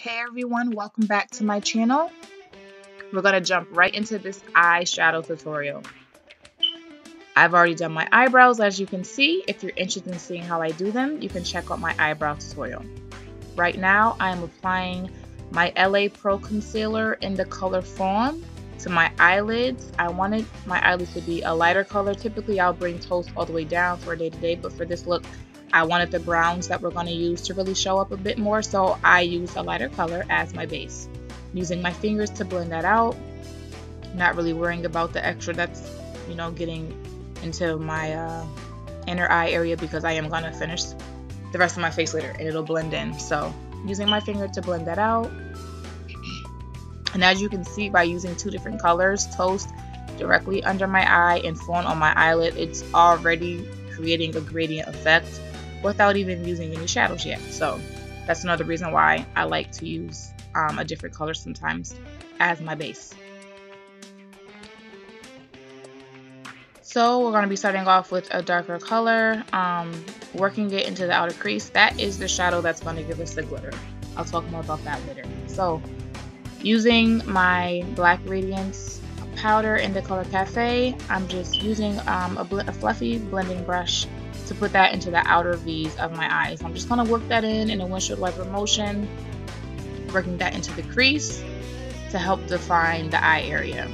Hey everyone, welcome back to my channel. We're going to jump right into this eyeshadow tutorial. I've already done my eyebrows, as you can see. If you're interested in seeing how I do them, you can check out my eyebrow tutorial. Right now, I am applying my LA Pro Concealer in the color Fawn to my eyelids. I wanted my eyelids to be a lighter color. Typically, I'll bring Toast all the way down for a day-to-day, but for this look, I wanted the browns that we're going to use to really show up a bit more, so I used a lighter color as my base. Using my fingers to blend that out, not really worrying about the extra that's, getting into my inner eye area, because I am going to finish the rest of my face later and it'll blend in. So using my finger to blend that out. And as you can see, by using two different colors, Toast directly under my eye and Fawn on my eyelid, it's already creating a gradient effect without even using any shadows yet. So that's another reason why I like to use a different color sometimes as my base. So we're going to be starting off with a darker color, working it into the outer crease. That is the shadow that's going to give us the glitter. I'll talk more about that later. So using my black Radiance powder in the color Cafe, I'm just using a fluffy blending brush to put that into the outer V's of my eyes. I'm just going to work that in a windshield wiper motion, working that into the crease to help define the eye area.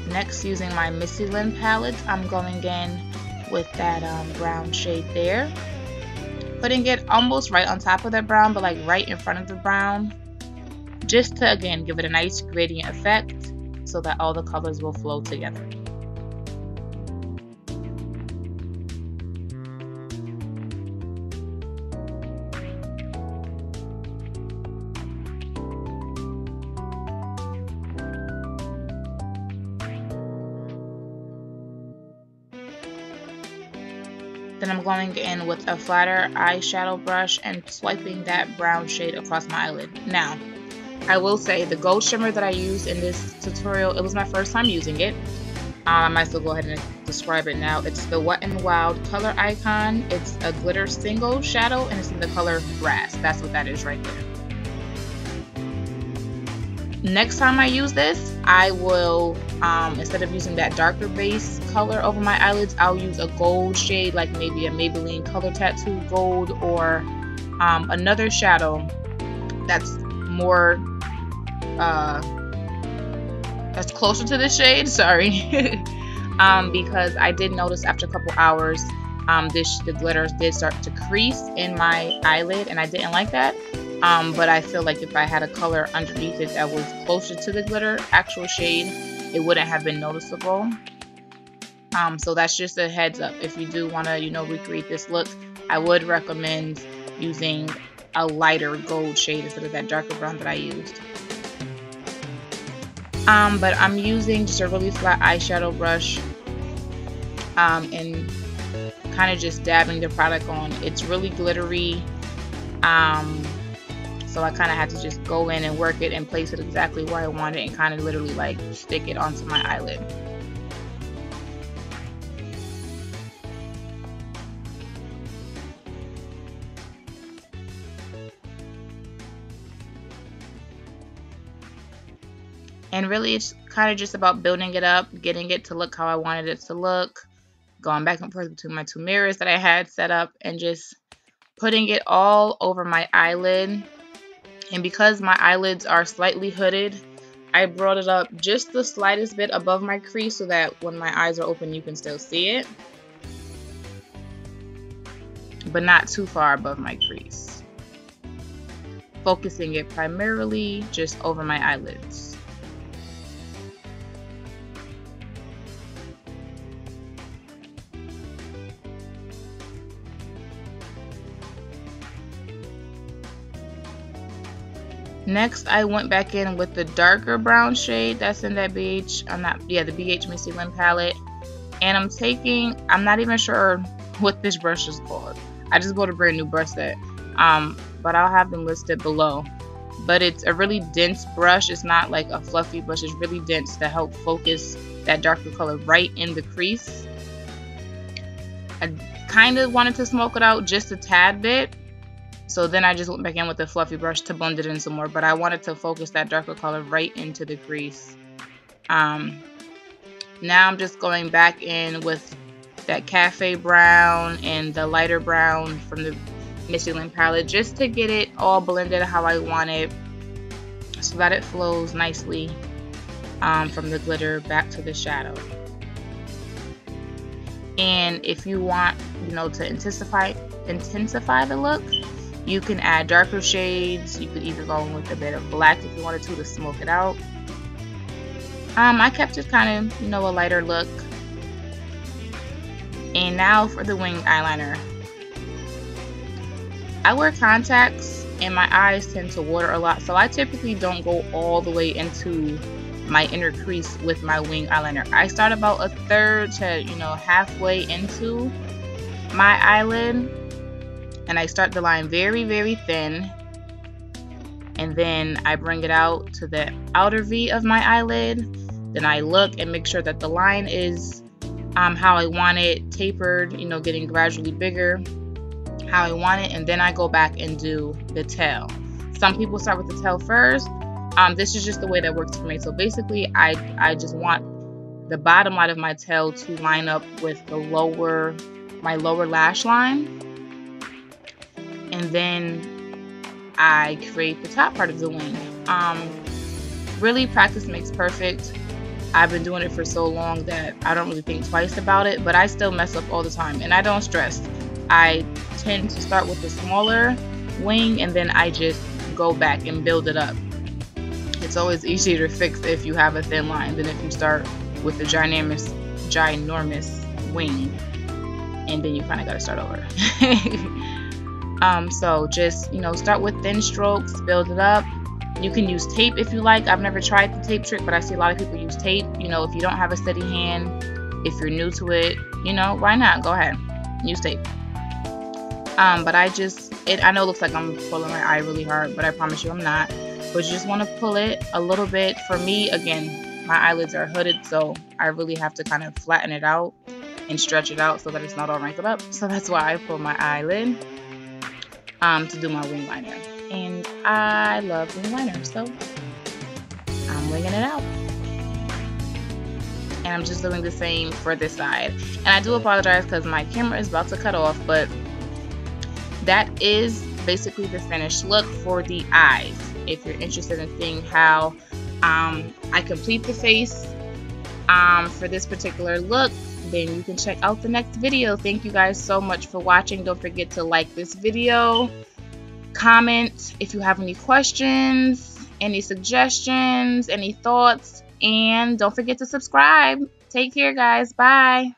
Next, using my Missy Lynn palette, I'm going in with that brown shade there. Putting it almost right on top of that brown, but like right in front of the brown. Just to, again, give it a nice gradient effect so that all the colors will flow together. Then I'm going in with a flatter eyeshadow brush and swiping that brown shade across my eyelid. Now, I will say the gold shimmer that I used in this tutorial, it was my first time using it. I might as well go ahead and describe it now. It's the Wet n Wild color icon. It's a glitter single shadow and it's in the color Grass. That's what that is right there. Next time I use this, I will, instead of using that darker base color over my eyelids, I'll use a gold shade, like maybe a Maybelline Color Tattoo Gold, or another shadow that's more, that's closer to this shade, sorry. Because I did notice after a couple hours, the glitters did start to crease in my eyelid, and I didn't like that. But I feel like if I had a color underneath it that was closer to the glitter actual shade, it wouldn't have been noticeable. So that's just a heads up. If you do want to, recreate this look, I would recommend using a lighter gold shade instead of that darker brown that I used. But I'm using just a really flat eyeshadow brush and kind of just dabbing the product on. It's really glittery. So I kind of had to just go in and work it and place it exactly where I want it and kind of literally like stick it onto my eyelid. And really it's kind of just about building it up, getting it to look how I wanted it to look, going back and forth between my two mirrors that I had set up, and just putting it all over my eyelid. And because my eyelids are slightly hooded, I brought it up just the slightest bit above my crease so that when my eyes are open, you can still see it, but not too far above my crease. Focusing it primarily just over my eyelids. Next, I went back in with the darker brown shade that's in that beige, the BH Missy Lynn palette. And I'm not even sure what this brush is called. I just bought a brand new brush set. but I'll have them listed below. But it's a really dense brush. It's not like a fluffy brush. It's really dense to help focus that darker color right in the crease. I kind of wanted to smoke it out just a tad bit, so then I just went back in with the fluffy brush to blend it in some more, but I wanted to focus that darker color right into the crease. Now I'm just going back in with that cafe brown and the lighter brown from the Missy Lynn palette, just to get it all blended how I want it, so that it flows nicely from the glitter back to the shadow. And if you want, you know, to intensify the look, you can add darker shades. You could even go in with a bit of black if you wanted to smoke it out. I kept it kind of, you know, a lighter look. And now for the winged eyeliner. I wear contacts and my eyes tend to water a lot, so I typically don't go all the way into my inner crease with my winged eyeliner. I start about a third to, you know, halfway into my eyelid, and I start the line very, very thin, and then I bring it out to the outer V of my eyelid. Then I look and make sure that the line is how I want it, tapered, you know, getting gradually bigger, how I want it, and then I go back and do the tail. Some people start with the tail first. This is just the way that works for me. So basically, I just want the bottom line of my tail to line up with the my lower lash line, and then I create the top part of the wing. Really, practice makes perfect. I've been doing it for so long that I don't really think twice about it, but I still mess up all the time, and I don't stress. I tend to start with the smaller wing, and then I just go back and build it up. It's always easier to fix if you have a thin line than if you start with the ginormous wing, and then you kind of got to start over. So just, you know, start with thin strokes, build it up. You can use tape if you like. I've never tried the tape trick, but I see a lot of people use tape. You know, if you don't have a steady hand, if you're new to it, you know, why not? Go ahead, use tape. But I know it looks like I'm pulling my eye really hard, but I promise you I'm not. But you just want to pull it a little bit. For me, again, my eyelids are hooded, so I really have to kind of flatten it out and stretch it out so that it's not all wrinkled up. So that's why I pull my eyelid to do my wing liner. And I love wing liner, so I'm winging it out. And I'm just doing the same for this side. And I do apologize because my camera is about to cut off, but that is basically the finished look for the eyes. If you're interested in seeing how I complete the face for this particular look, then you can check out the next video. Thank you guys so much for watching. Don't forget to like this video, comment if you have any questions, any suggestions, any thoughts, and don't forget to subscribe. Take care, guys. Bye.